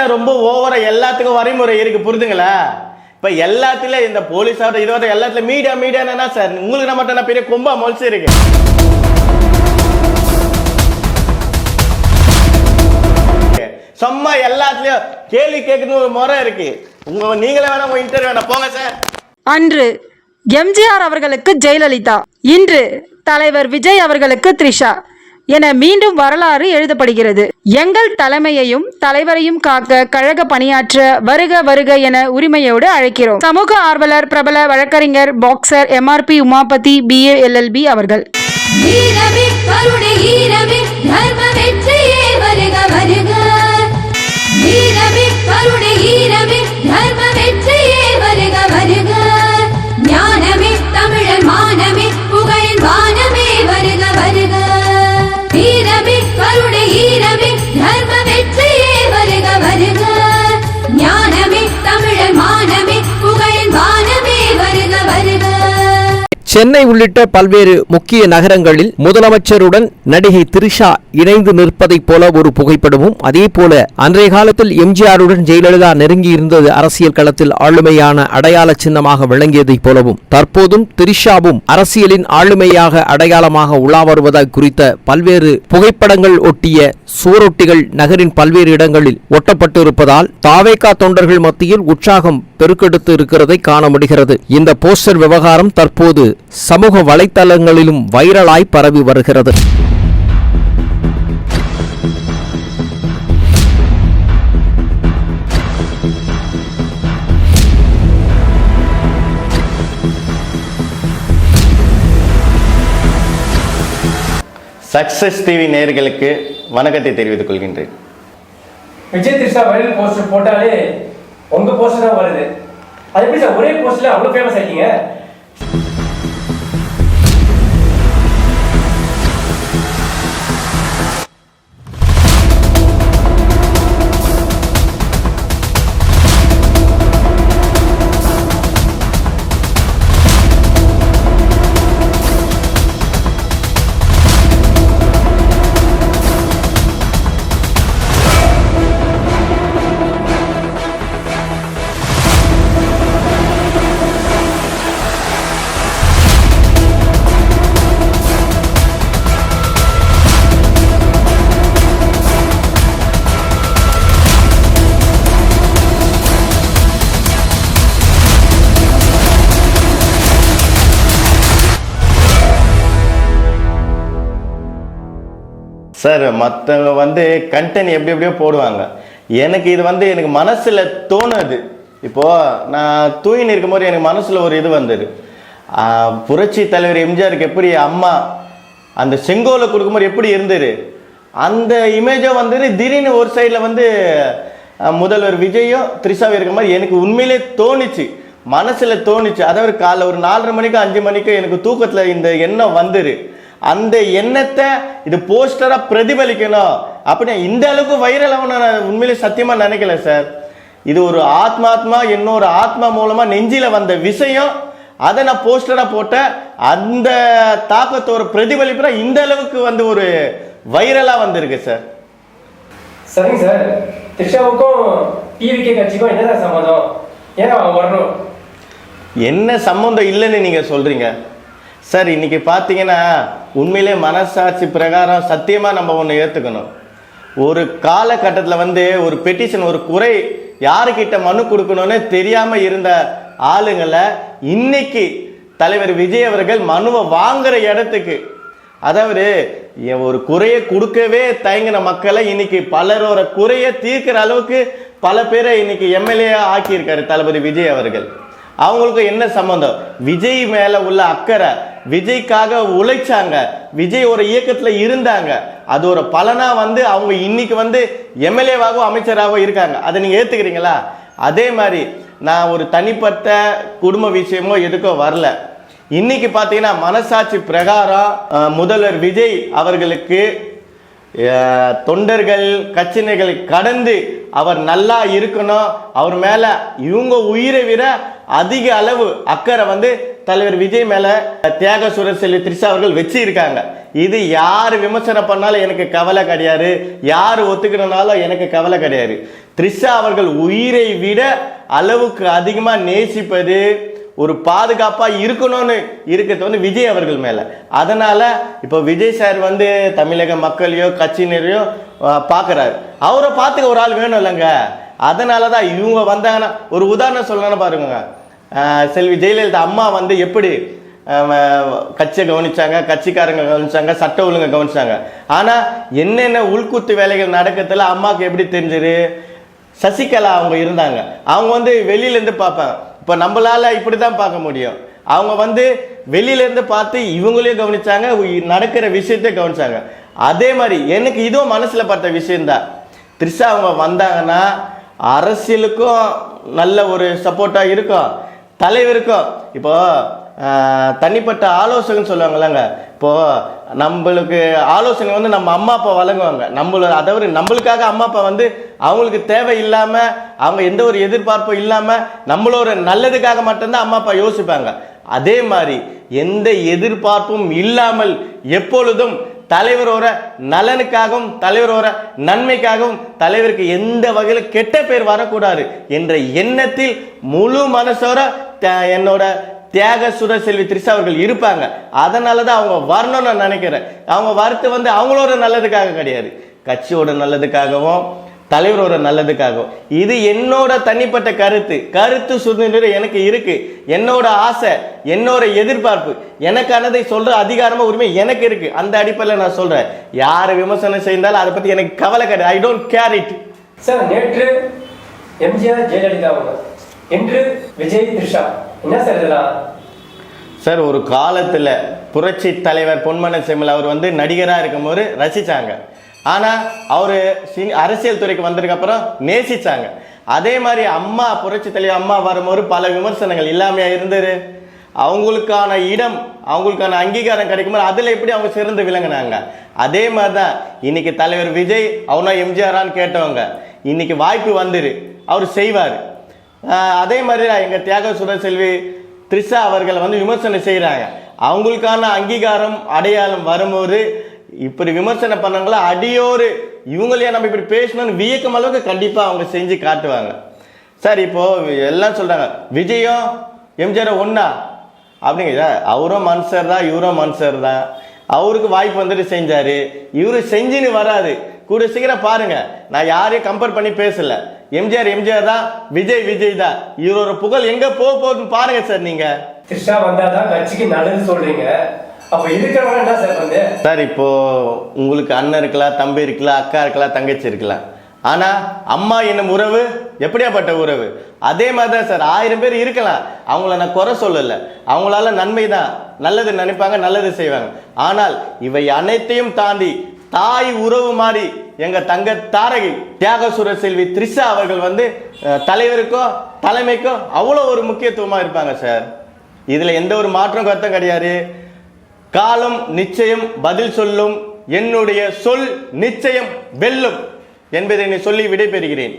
பிரச்சனை ரொம்ப ஓவரா எல்லாத்துக்கும் வரைமுறை இருக்கு, புரிதுங்களா? இப்ப எல்லாத்துலயும் இந்த போலீஸாவோட இதோட எல்லாத்துலயும் மீடியா என்ன சார், உங்களுக்கு மட்டும் என்ன பெரிய கொம்பா மொழிச்சு இருக்கு? சும்மா எல்லாத்துலயும் கேள்வி கேட்கணும் ஒரு முறை இருக்கு. நீங்களே வேணா இன்டர்வியூ வேணா போங்க சார். அன்று எம்ஜிஆர் அவர்களுக்கு ஜெயலலிதா, இன்று தலைவர் விஜய் அவர்களுக்கு த்ரிஷா என மீண்டும் வரலாறு எழுதப்படுகிறது. எங்கள் தலைமையையும் தலைவரையும் காக்க கழக பணியாற்ற வருக வருக என உரிமையோடு அழைக்கிறோம். சமூக ஆர்வலர், பிரபல வழக்கறிஞர், boxer MRP Umapathi BA LLB அவர்கள். சென்னை உள்ளிட்ட பல்வேறு முக்கிய நகரங்களில் முதலமைச்சருடன் நடிகை த்ரிஷா இணைந்து நிற்பதைப் போல ஒரு புகைப்படமும், அதே போல அன்றைய காலத்தில் எம்ஜிஆருடன் ஜெயலலிதா நெருங்கி இருந்தது அரசியல் களத்தில் ஆளுமையான அடையாள சின்னமாக விளங்கியதைப் போலவும் தற்போதும் த்ரிஷாவும் அரசியலின் ஆளுமையாக அடையாளமாக உலா வருவதாக குறித்த பல்வேறு புகைப்படங்கள் ஒட்டிய சுவரொட்டிகள் நகரின் பல்வேறு இடங்களில் ஒட்டப்பட்டு இருப்பதால் தாவேகா தொண்டர்கள் மத்தியில் உற்சாகம் பெருக்கெடுத்து இருக்கிறதை காண முடிகிறது. இந்த போஸ்டர் விவகாரம் தற்போது சமூக வலைத்தளங்களிலும் வைரலாய் பரவி வருகிறது. சக்சஸ் டிவி நேயர்களுக்கு வணக்கத்தை தெரிவித்துக் கொள்கின்றேன். விஜய் த்ரிஷா வைரல் போஸ்டர் போட்டாலே உங்க போஸ்டர் தான் வருது. அது எப்படி சார் ஒரே போஸ்டர்ல அவ்வளவு ஃபேமஸ் ஆயிட்டீங்க? சார், மற்றவங்க கண்டென்ட் எப்படியோ போடுவாங்க. எனக்கு இது எனக்கு மனசில் தோணுது. இப்போது நான் தூயின்னு இருக்கும்போது எனக்கு மனசில் ஒரு இது வந்தது. புரட்சி தலைவர் எம்ஜிஆருக்கு எப்படி அம்மா அந்த செங்கோலை கொடுக்கும்போது எப்படி இருந்தது, அந்த இமேஜை திடீர்னு ஒரு சைடில் முதல்வர் விஜயும் த்ரிஷாவும் இருக்கிற மாதிரி எனக்கு உண்மையிலே தோணுச்சு, மனசில் தோணுச்சு. அதாவது காலைல ஒரு 4:30 மணிக்கு 5 மணிக்கு எனக்கு தூக்கத்தில் இந்த எண்ணம் வந்துரு. அந்த எண்ணத்தை இது போஸ்டரா பிரதிபலிக்கணும் அப்படின்னு இந்த அளவுக்கு வைரல் ஆகும் நான் உண்மையிலே சத்தியமா நினைக்கல சார். இது ஒரு ஆத்மா இன்னொரு ஆத்மா மூலமா நெஞ்சில வந்த விஷயம், அதை நான் போஸ்டரா போட்ட அந்த தாக்கத்தோட பிரதிபலிப்புனா இந்த அளவுக்கு ஒரு வைரலா வந்திருக்கு சார். சரிங்க சார், த்ரிஷாவுக்கும் டிவிகே கட்சிக்கும் என்ன சம்பந்தம்? ஏன் வரணும்? என்ன சம்பந்தம் இல்லைன்னு நீங்க சொல்றீங்க சார்? இன்னைக்கு பார்த்தீங்கன்னா உண்மையிலே மனசாட்சி பிரகாரம் சத்தியமாக நம்ம ஒன்று ஏற்றுக்கணும். ஒரு காலகட்டத்தில் ஒரு பெட்டிஷன், ஒரு குறை யாருக்கிட்ட மனு கொடுக்கணும்னு தெரியாமல் இருந்த ஆளுங்களை இன்னைக்கு தலைவர் விஜய் அவர்கள் மனுவை வாங்குற இடத்துக்கு, அதாவது ஒரு குறையை கொடுக்கவே தயங்கின மக்களை இன்னைக்கு பலரோட குறையை தீர்க்கிற அளவுக்கு பல பேரை இன்னைக்கு எம்எல்ஏ ஆக்கியிருக்காரு தளபதி விஜய் அவர்கள். அவங்களுக்கு என்ன சம்பந்தம்? விஜய் மேல உள்ள அக்கறை, விஜய்க்காக உழைச்சாங்க, விஜய் ஒரு இயக்கத்துல இருந்தாங்க, அது ஒரு பலனா அவங்க இன்னைக்கு எம்எல்ஏவாகவும் அமைச்சராகவும் இருக்காங்க. அதை நீங்க ஏத்துக்கிறீங்களா? அதே மாதிரி நான் ஒரு தனிப்பட்ட குடும்ப விஷயமோ எதுக்கோ வரல. இன்னைக்கு பாத்தீங்கன்னா மனசாட்சி பிரகாரம் முதல்வர் விஜய் அவர்களுக்கு தொண்டர்கள் கட்சியினர்களை கடந்து அவர் நல்லா இருக்கணும், அவர் மேல இவங்க உயிரை விட அதிக அளவு அக்கறை தலைவர் விஜய் மேல தியாக சுரர் செல்வி த்ரிஷா அவர்கள் வச்சு இருக்காங்க. இது யார் விமர்சனம் பண்ணாலும் எனக்கு கவலை கிடையாது, யார் ஒத்துக்கணும்னாலும் எனக்கு கவலை கிடையாது. த்ரிஷா அவர்கள் உயிரை விட அளவுக்கு அதிகமா நேசிப்பது, ஒரு பாதுகாப்பா இருக்கணும்னு இருக்கிறது வந்து விஜய் அவர்கள் மேல. அதனால இப்போ விஜய் சார் வந்து தமிழக மக்களையோ கட்சியினரையோ பார்க்குறாரு, அவரை பார்த்துக்க ஒரு ஆள் வேணும் இல்லைங்க. அதனாலதான் இவங்க வந்தாங்கன்னா, ஒரு உதாரணம் சொல்லணும்னு பாருங்க, செல்வி ஜெயலலிதா அம்மா வந்து எப்படி கட்சியை கவனிச்சாங்க, கட்சிக்காரங்க கவனிச்சாங்க, சட்ட ஒழுங்கை கவனிச்சாங்க. ஆனா என்னென்ன உள்குத்து வேலைகள் நடக்கிறதுல அம்மாவுக்கு எப்படி தெரிஞ்சது? சசிகலா அவங்க இருந்தாங்க, அவங்க வந்து வெளியில இருந்து பார்ப்பாங்க. இப்ப நம்மளால இப்படிதான் பார்க்க முடியும். அவங்க வந்து வெளியில இருந்து பார்த்து இவங்களையும் கவனிச்சாங்க, நடக்கிற விஷயத்தை கவனிச்சாங்க. அதே மாதிரி எனக்கு இதுவும் மனசுல பட்ட விஷயம்தான். த்ரிஷா அவங்க வந்தாங்கன்னா அரசியலுக்கும் நல்ல ஒரு சப்போர்ட்டா இருக்கும், தலைவருக்கும். இப்போ தனிப்பட்ட ஆலோசனை சொல்லுவாங்களாங்க, இப்போ நம்மளுக்கு ஆலோசனை வந்து நம்ம அம்மா அப்பா வழங்குவாங்க. அதாவது நம்மளுக்காக அம்மா அப்பா வந்து அவங்களுக்கு தேவை இல்லாம, அவங்க எந்த ஒரு எதிர்பார்ப்பும் இல்லாம நம்மளோட நல்லதுக்காக மட்டும்தான் அம்மா அப்பா யோசிப்பாங்க. அதே மாதிரி எந்த எதிர்பார்ப்பும் இல்லாமல் எப்பொழுதும் தலைவரோட நலனுக்காகவும் தலைவரோட நன்மைக்காகவும் தலைவருக்கு எந்த வகையில் கெட்ட பேர் வரக்கூடாது என்ற எண்ணத்தில் முழு மனசோட என்னோட தியாக சுரர் செல்வி த்ரிஷா அவர்கள் இருப்பாங்க. அதனாலதான் அவங்க வரணும்னு நான் நினைக்கிறேன். அவங்க வரத்து வந்து அவங்களோட நல்லதுக்காக கிடையாது, கட்சியோட நல்லதுக்காகவும் தலைவரோட நல்லதுக்காகவும். இது என்னோட தனிப்பட்ட கருத்து சுதந்திரம் எனக்கு இருக்கு, என்னோட ஆசை, என்னோட எதிர்பார்ப்பு, எனக்கானதை சொல்ற அதிகாரமா உரிமை எனக்கு இருக்கு. அந்த அடிப்படையில் நான் சொல்றேன், யாரை விமர்சனம் செய்தாலும் அதை பத்தி எனக்கு கவலை கிடையாது. I don't care it. Sir, நேற்று எம்ஜிஆர் ஜெயலலிதா அவங்க, இன்று விஜய் த்ரிஷா, என்ன சார் இதெல்லாம்? சார், ஒரு காலத்துல புரட்சி தலைவர் பொன்மன செம்மல் அவர் வந்து நடிகரா இருக்கும்போது ரசிச்சாங்க. ஆனா அவரு அரசியல் துறைக்கு வந்ததுக்கு அப்புறம் நேசிச்சாங்க. அதே மாதிரி அம்மா புரட்சி தலைவர் அம்மா வரும்போது பல விமர்சனங்கள் இல்லாமையா இருந்தது. அவங்களுக்கான இடம், அவங்களுக்கான அங்கீகாரம் கிடைக்கும்போது அதுல எப்படி அவங்க சிறந்து விளங்கினாங்க. அதே மாதிரிதான் இன்னைக்கு தலைவர் விஜய் அவனா எம்ஜிஆரான்னு கேட்டவங்க, இன்னைக்கு வாய்ப்பு வந்துரு, அவர் செய்வார். அதே மாதிரி எங்க தியாக சுரர் செல்வி த்ரிஷா அவர்கள் வந்து விமர்சனம் செய்யறாங்க. அவங்களுக்கான அங்கீகாரம் அடையாளம் வரும்போது இப்படி விமர்சனம் பண்ணாங்களா, அடியோரு இவங்களையே நம்ம இப்படி பேசணும்னு வியக்கும் அளவுக்கு கண்டிப்பா அவங்க செஞ்சு காட்டுவாங்க. சார், இப்போ எல்லாம் சொல்றாங்க விஜயும் எம்ஜிஆர் ஒன்னா அப்படிங்க. அவரும் மனுஷர் தான், இவரும் மனுஷர் தான். அவருக்கு வாய்ப்பு வந்துட்டு செஞ்சாரு, இவரு செஞ்சுன்னு வராது. கூட சீக்கிரம் பாருங்க, நான் யாரையும் கம்பேர் பண்ணி பேசல. எம்ஜிஆர் தான், விஜய் தான். இவரோட புகழ் எங்க போகுதுன்னு பாருங்க சார். நீங்க த்ரிஷா வந்தாதான் கட்சிக்கு நல்லது சொல்றீங்க, அப்ப இருக்கிறவங்க என்ன சார் வந்து? சார், இப்போ உங்களுக்கு அண்ணன் இருக்கலாம், தம்பி இருக்கலாம், அக்கா இருக்கலாம், தங்கச்சி இருக்கலாம். ஆனா அம்மா என்னும் உறவு எப்படியாப்பட்ட உறவு? அதே மாதிரிதான் சார் 1000 பேர் இருக்கலாம், அவங்கள நான் குறை சொல்லல. அவங்களால நன்மை தான், நல்லது நினைப்பாங்க, நல்லது செய்வாங்க. ஆனால் இவை அனைத்தையும் தாண்டி தாய் உறவு மாதிரி எங்க தங்க தாரகை தியாக சுரர் செல்வி த்ரிஷா அவர்கள் வந்து தலைவருக்கோ தலைமைக்கோ அவ்வளோ ஒரு முக்கியத்துவமா இருப்பாங்க சார். இதுல எந்த ஒரு மாற்றம் கருத்தும் கிடையாது. காலம் நிச்சயம் பதில் சொல்லும், என்னுடைய சொல் நிச்சயம் வெல்லும் என்பதை சொல்லி விடைபெறுகிறேன்.